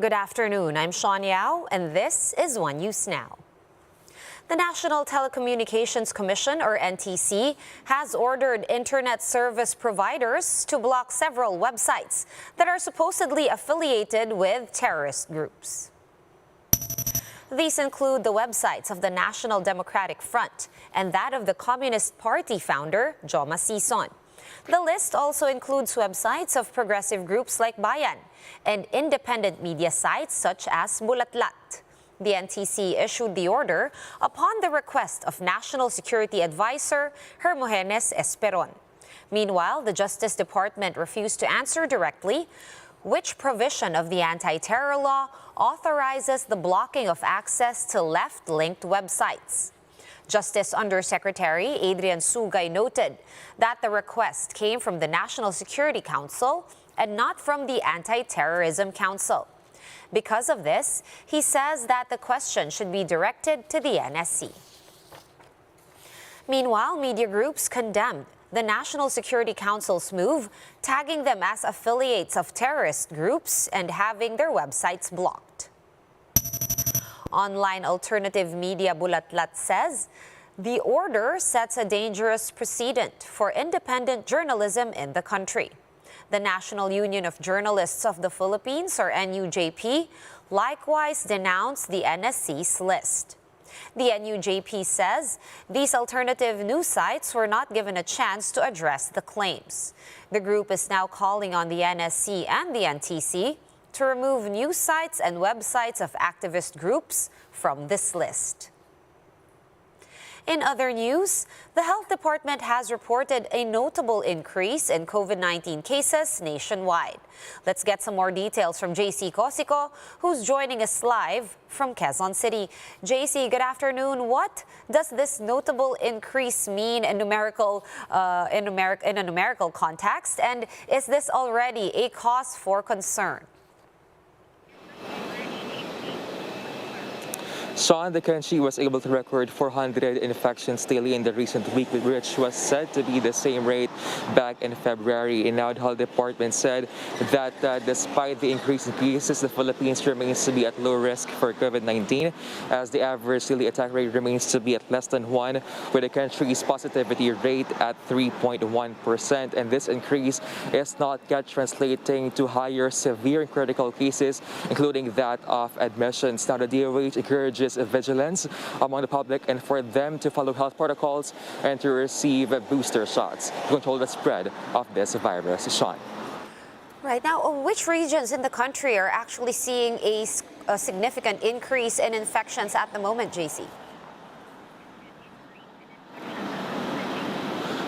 Good afternoon, I'm Sean Yao, and this is One News Now. The National Telecommunications Commission, or NTC, has ordered internet service providers to block several websites that are supposedly affiliated with terrorist groups. These include the websites of the National Democratic Front and that of the Communist Party founder, Joma Sison. The list also includes websites of progressive groups like Bayan and independent media sites such as Bulatlat. The NTC issued the order upon the request of National Security Advisor Hermogenes Esperon. Meanwhile, the Justice Department refused to answer directly which provision of the anti-terror law authorizes the blocking of access to left-linked websites. Justice Undersecretary Adrian Sugay noted that the request came from the National Security Council and not from the Anti-Terrorism Council. Because of this, he says that the question should be directed to the NSC. Meanwhile, media groups condemned the National Security Council's move, tagging them as affiliates of terrorist groups and having their websites blocked. Online alternative media Bulatlat says the order sets a dangerous precedent for independent journalism in the country. The National Union of Journalists of the Philippines, or NUJP, likewise denounced the NSC's list. The NUJP says these alternative news sites were not given a chance to address the claims. The group is now calling on the NSC and the NTC to remove news sites and websites of activist groups from this list. In other news, the Health Department has reported a notable increase in COVID-19 cases nationwide. Let's get some more details from JC Cosico, who's joining us live from Quezon City. JC, good afternoon. What does this notable increase mean in a numerical context, and is this already a cause for concern? Sean, the country was able to record 400 infections daily in the recent week, which was said to be the same rate back in February. And now the Health Department said that despite the increase in cases, the Philippines remains to be at low risk for COVID-19, as the average daily attack rate remains to be at less than 1, with the country's positivity rate at 3.1%. And this increase is not yet translating to higher severe and critical cases, including that of admissions. Now the DOH encourages vigilance among the public and for them to follow health protocols and to receive booster shots to control the spread of this virus. Sean. Right now, which regions in the country are actually seeing a significant increase in infections at the moment, JC?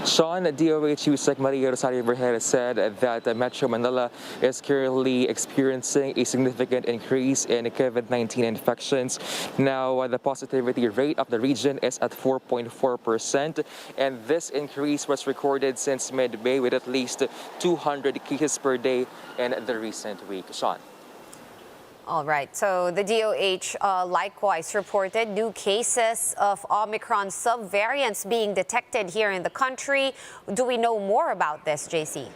Sean, DOH USEC Maria Rosario Vergara said that Metro Manila is currently experiencing a significant increase in COVID-19 infections. Now, the positivity rate of the region is at 4.4%, and this increase was recorded since mid-May with at least 200 cases per day in the recent week. Sean. All right, so the DOH likewise reported new cases of Omicron subvariants being detected here in the country. Do we know more about this, JC?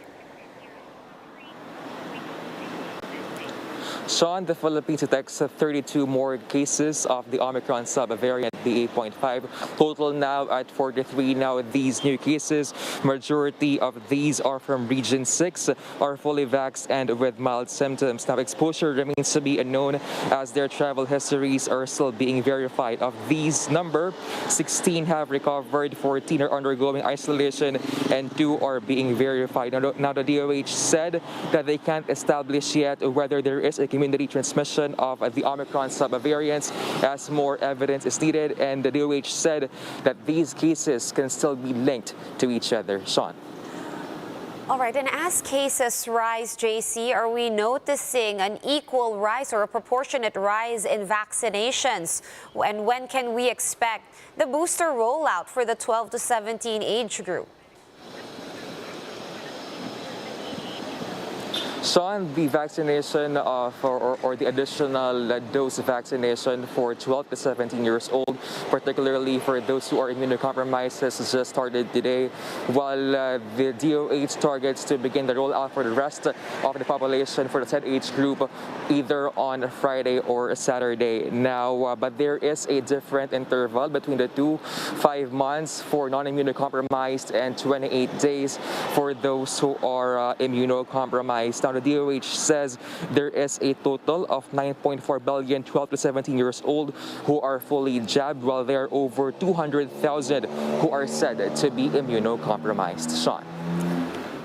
Sean, the Philippines detects 32 more cases of the Omicron subvariant, the 8.5. Total now at 43. Now, these new cases, majority of these are from Region 6, are fully vaxxed and with mild symptoms. Now, exposure remains to be unknown as their travel histories are still being verified. Of these number, 16 have recovered, 14 are undergoing isolation, and 2 are being verified. Now the DOH said that they can't establish yet whether there is a community transmission of the Omicron subvariants, as more evidence is needed, and the DOH said that these cases can still be linked to each other. Sean. All right, and as cases rise, JC, are we noticing an equal rise or a proportionate rise in vaccinations? And when can we expect the booster rollout for the 12 to 17 age group? Sean, the vaccination or the additional dose vaccination for 12 to 17 years old, particularly for those who are immunocompromised, has just started today, while the DOH targets to begin the rollout for the rest of the population for the said age group either on Friday or Saturday. Now, but there is a different interval between the two, 5 months for non-immunocompromised and 28 days for those who are immunocompromised. Now, the DOH says there is a total of 9.4 billion 12 to 17 years old who are fully jabbed, while there are over 200,000 who are said to be immunocompromised. Sean.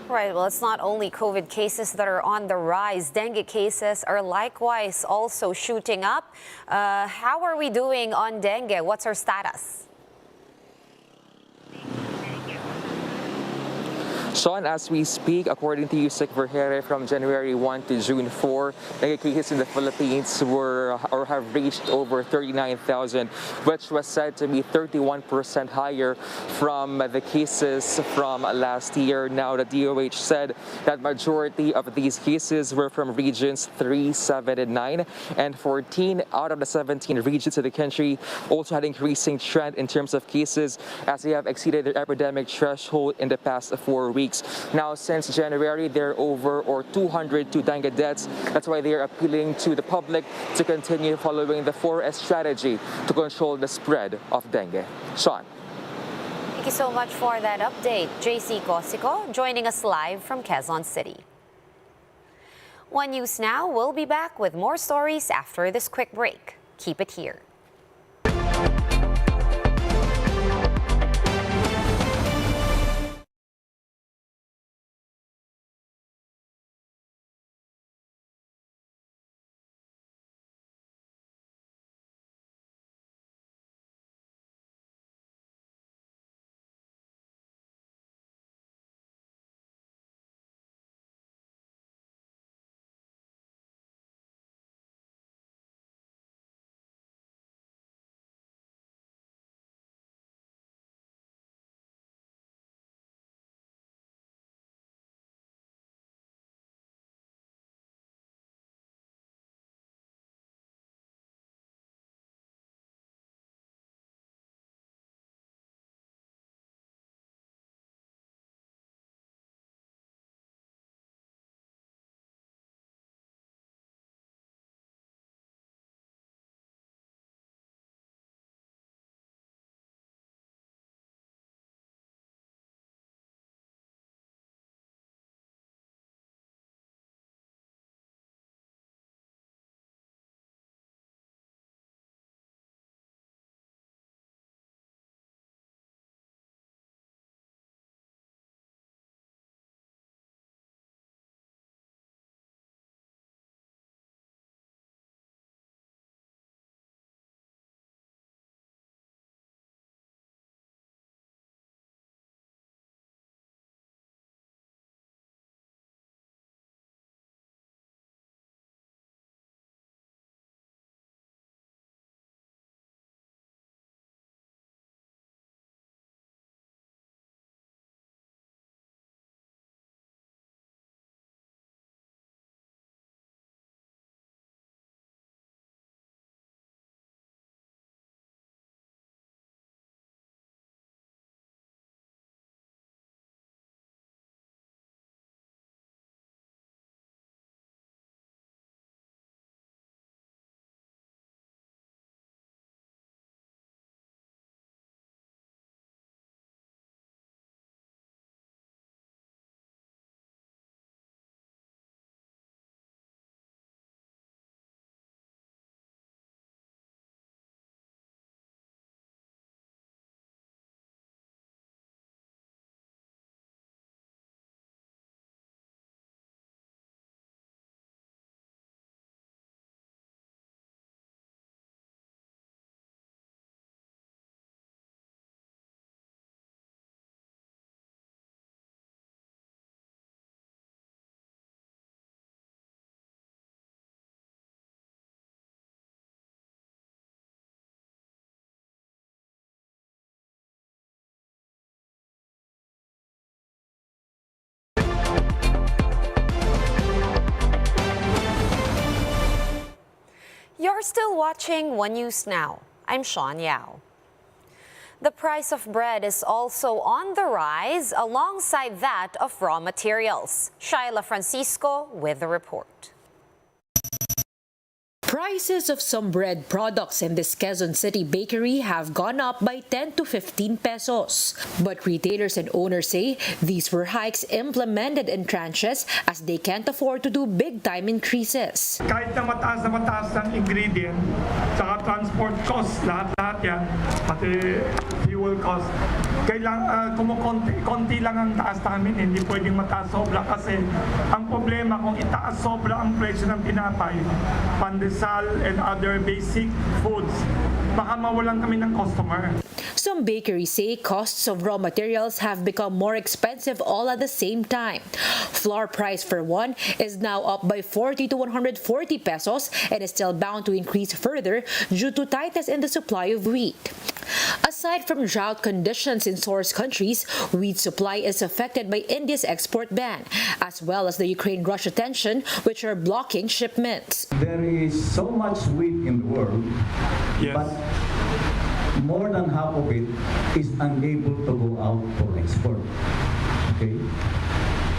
Right, well, it's not only COVID cases that are on the rise. Dengue cases are likewise also shooting up. How are we doing on dengue? What's our status? Sean, as we speak, according to Yusek Vergere, from January 1 to June 4, dengue cases in the Philippines have reached over 39,000, which was said to be 31% higher from the cases from last year. Now, the DOH said that majority of these cases were from regions 3, 7, and 9, and 14 out of the 17 regions of the country also had increasing trend in terms of cases, as they have exceeded their epidemic threshold in the past 4 weeks. Now, since January, there are over 202 dengue deaths. That's why they are appealing to the public to continue following the 4S strategy to control the spread of dengue. Sean. Thank you so much for that update. JC Cosico joining us live from Quezon City. One News Now will be back with more stories after this quick break. Keep it here. You're still watching One News Now. I'm Sean Yao. The price of bread is also on the rise alongside that of raw materials. Shaila Francisco with the report. Prices of some bread products in this Quezon City bakery have gone up by 10 to 15 pesos. But retailers and owners say these were hikes implemented in tranches as they can't afford to do big-time increases. Kahit na mataas ng ingredient, saka transport cost, lahat yan, pati fuel cost, konti lang ang taas namin, hindi pwedeng mataas sobra kasi ang problema kung itaas sobra ang presyo ng tinapay, pandesal and other basic foods, baka mawalan kami ng customer. Some bakeries say costs of raw materials have become more expensive all at the same time. Flour price for one is now up by 40 to 140 pesos and is still bound to increase further due to tightness in the supply of wheat. Aside from drought conditions in source countries, wheat supply is affected by India's export ban, as well as the Ukraine-Russia tension, which are blocking shipments. There is so much wheat in the world, but more than half of it is unable to go out for export. Okay?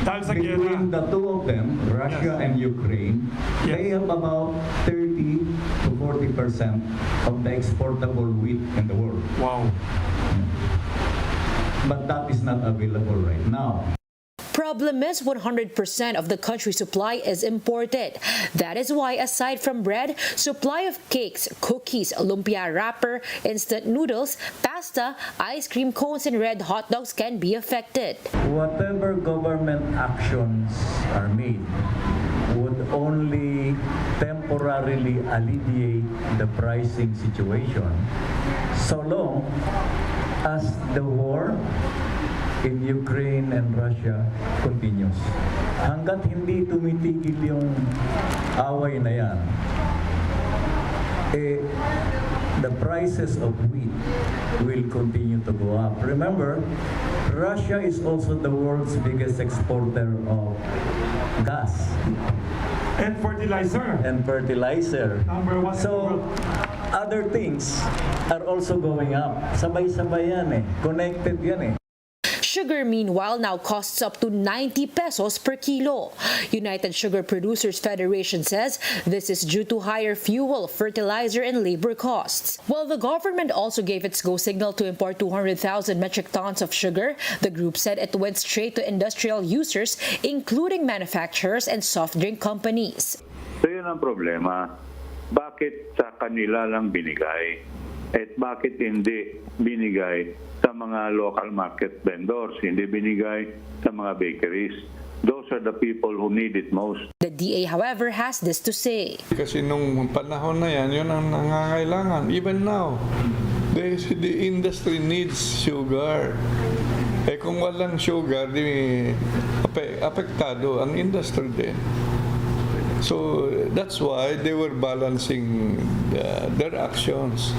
Between the two of them, Russia and Ukraine, they have about 30 to 40% of the exportable wheat in the world. Wow. But that is not available right now. Problem is 100% of the country's supply is imported. That is why, aside from bread, supply of cakes, cookies, lumpia wrapper, instant noodles, pasta, ice cream cones, and red hot dogs can be affected. Whatever government actions are made would only temporarily alleviate the pricing situation so long as the war in Ukraine and Russia continues. Hanggat hindi tumitigil yung away na yan, the prices of wheat will continue to go up. Remember, Russia is also the world's biggest exporter of gas. And fertilizer. Number one. So, other things are also going up. Sabay-sabay yan eh. Connected yan eh. Sugar, meanwhile, now costs up to 90 pesos per kilo. United Sugar Producers Federation says this is due to higher fuel, fertilizer, and labor costs. While the government also gave its go signal to import 200,000 metric tons of sugar, the group said it went straight to industrial users, including manufacturers and soft drink companies. So yun ang problema. Bakit sa kanila lang binigay? At bakit hindi binigay sa mga local market vendors, hindi binigay sa mga bakeries? Those are the people who need it most. The DA, however, has this to say. Kasi nung panahon na yan, yun ang nangangailangan. Even now, the industry needs sugar. Kung walang sugar, apektado ang industry din. So that's why they were balancing their actions.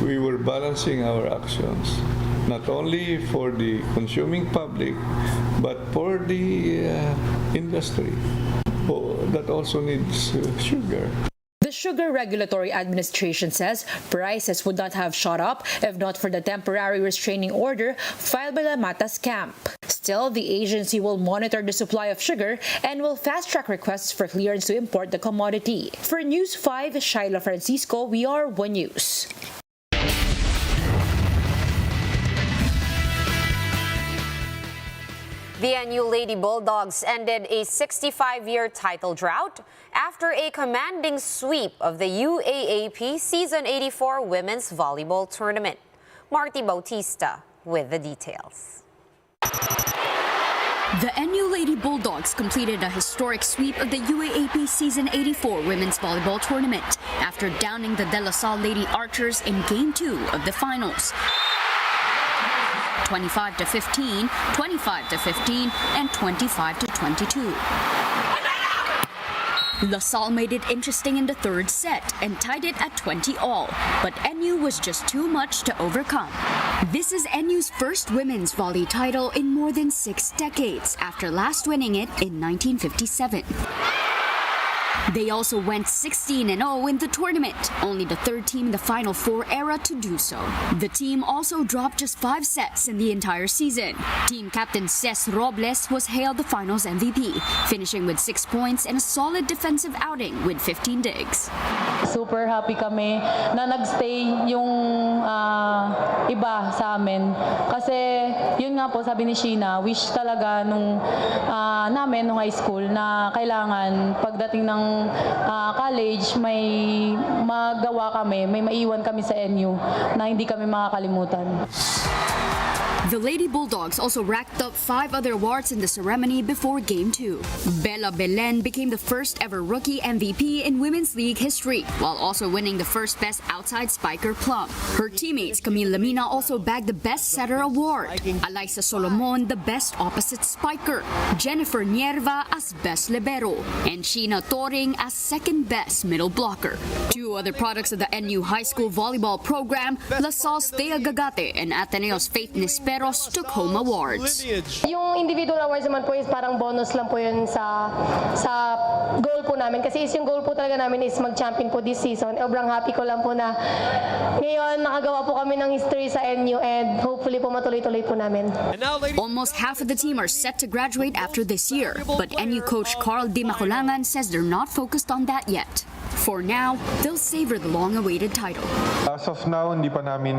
We were balancing our actions, not only for the consuming public, but for the industry that also needs sugar. The Sugar Regulatory Administration says prices would not have shot up if not for the temporary restraining order filed by the Matas camp. Still, the agency will monitor the supply of sugar and will fast-track requests for clearance to import the commodity. For News 5, Shaila Francisco, we are One News. The NU Lady Bulldogs ended a 65-year title drought after a commanding sweep of the UAAP Season 84 Women's Volleyball Tournament. Marty Bautista with the details. The NU Lady Bulldogs completed a historic sweep of the UAAP Season 84 Women's Volleyball Tournament after downing the De La Salle Lady Archers in Game 2 of the finals. 25-15, 25-15, and 25-22. La Salle made it interesting in the third set and tied it at 20-all, but NU was just too much to overcome. This is NU's first women's volley title in more than 6 decades after last winning it in 1957. They also went 16-0 in the tournament, only the third team in the Final Four era to do so. The team also dropped just 5 sets in the entire season. Team captain Ces Robles was hailed the finals MVP, finishing with 6 points and a solid defensive outing with 15 digs. Super happy kami na nagstay yung iba sa amin. Kasi yun nga po, sabi ni Sheena, wish talaga nung namin nung high school na kailangan pagdating ng college may magawa kami, may maiwan kami sa NU na hindi kami makakalimutan. The Lady Bulldogs also racked up 5 other awards in the ceremony before Game 2. Bella Belen became the first ever rookie MVP in Women's League history, while also winning the first Best Outside Spiker plum. Her teammates Camille Lamina also bagged the Best Setter award, Alyssa Solomon the Best Opposite Spiker, Jennifer Nierva as Best Libero, and Sheena Toring as Second Best Middle Blocker. 2 other products of the NU High School volleyball program, La Sal's Thea Gagate and Ateneo's Faith Nisperos took home awards. Yung individual awards naman po is parang bonus lang po yun sa goal po namin. Kasi yung goal po talaga namin is mag-champion po this season. Sobrang happy ko lang po na ngayon nakagawa po kami ng history sa NU and hopefully po matuloy-tuloy po namin. Almost half of the team are set to graduate after this year, but NU coach Carl Di Maculangan says they're not focused on that yet. For now, they'll savor the long-awaited title. As of now, hindi pa namin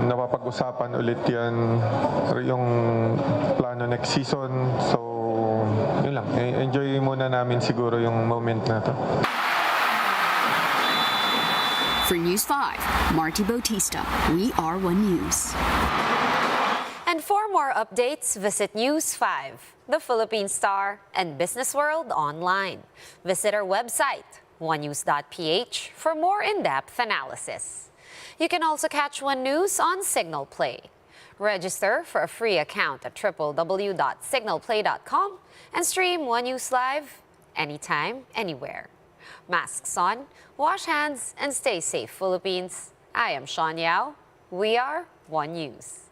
napapag-usapan ulit yan, yung plano next season. So, yun lang. Enjoy muna namin siguro yung moment na to. For News 5, Marty Bautista, We Are One News. And for more updates, visit News 5, the Philippine Star, and Business World online. Visit our website, onenews.ph, for more in-depth analysis. You can also catch One News on Signal Play. Register for a free account at www.signalplay.com and stream One News live anytime, anywhere. Masks on, wash hands, and stay safe, Philippines. I am Sean Yao. We are One News.